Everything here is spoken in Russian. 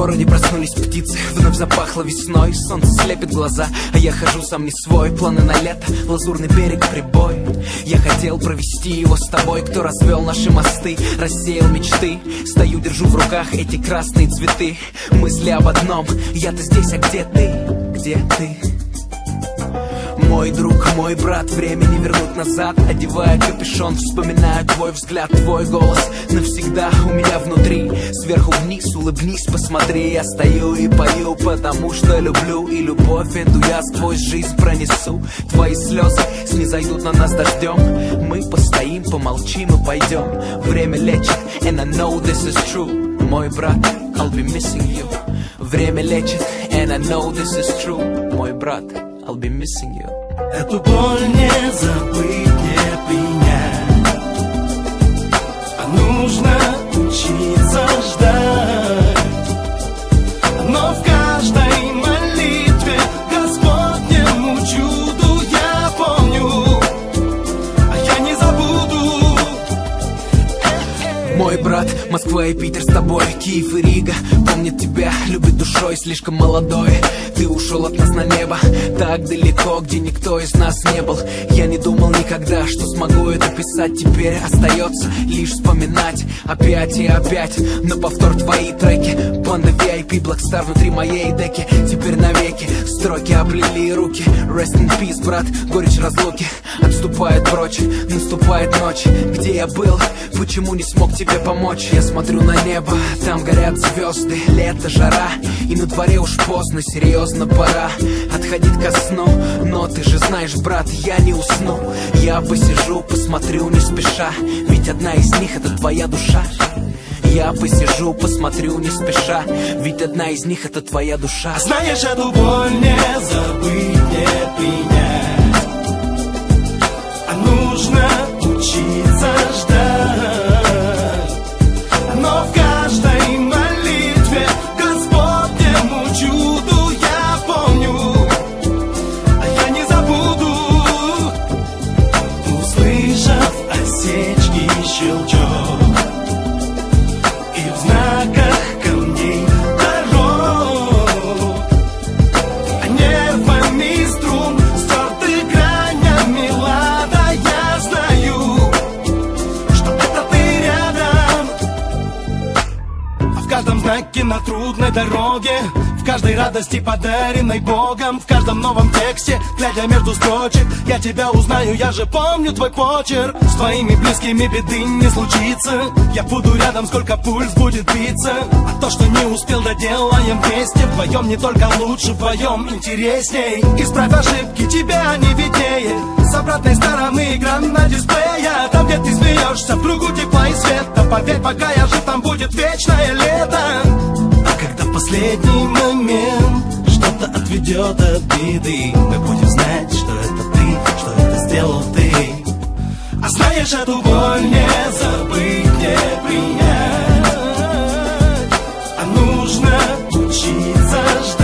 городе проснулись птицы, вновь запахло весной. Солнце слепит глаза, а я хожу сам не свой. Планы на лето, лазурный берег, прибой. Я хотел провести его с тобой. Кто развел наши мосты, рассеял мечты. Стою, держу в руках эти красные цветы. Мысли об одном, я-то здесь, а где ты? Где ты? Мой друг, мой брат, время не вернуть назад. Одевая капюшон, вспоминаю твой взгляд, твой голос навсегда у меня внутри. Сверху вниз, улыбнись, посмотри. Я стою и пою, потому что люблю. И любовь эту я сквозь жизнь пронесу. Твои слезы снизойдут на нас дождем. Мы постоим, помолчим и пойдем. Время лечит, and I know this is true. Мой брат, I'll be missing you. Время лечит, and I know this is true. Мой брат, I'll be missing you. Эту боль не забыть, не принять, а нужно учиться ждать. Но в каждой молитве Господнему чуду я помню, а я не забуду. Мой брат, Москва и Питер с тобой, Киев и Рига помнит тебя, любит душой, слишком молодой. Ты ушел от нас на небо, так далеко, где никто из нас не был. Я не думал никогда, что смогу это писать. Теперь остается лишь вспоминать опять и опять. На повтор твои треки, банда VIP, Blackstar внутри моей деки. Теперь навеки строки оплели руки. Rest in peace, брат, горечь разлуки отступает прочь, наступает ночь. Где я был, почему не смог тебе помочь? Я смотрю на небо, там горят звезды. Лето, жара, и на дворе уж поздно, серьезно пора отходить ко сну. Но ты же знаешь, брат, я не усну. Я посижу, посмотрю не спеша, ведь одна из них это твоя душа. Я посижу, посмотрю не спеша, ведь одна из них это твоя душа. Знаешь, эту боль не забыть, не принять, а нужно учиться ждать. Но в каждой молитве Господнему чуду я помню, а я не забуду. Услышав осечки и щелчок, и в знаках камней дорог, а нервами струн стерты гранями лада, я знаю, что это ты рядом. А в каждом знаке на трудной дороге, в каждой радости, подаренной Богом, в каждом новом тексте, глядя между строчек, я тебя узнаю, я же помню твой почерк. С твоими близкими беды не случится, я буду рядом, сколько пульс будет биться. А то, что не успел, доделаем вместе. Вдвоем не только лучше, вдвоем интересней. Исправь ошибки, тебя не виднее. С обратной стороны экран на дисплее. Там, где ты смеешься, в кругу тепла и света. Поверь, пока я жив, там будет вечное лето. А когда последний момент что-то отведет от беды, мы будем знать, что это ты, что это сделал ты. А знаешь, эту боль не забыть, не принять, а нужно учиться ждать.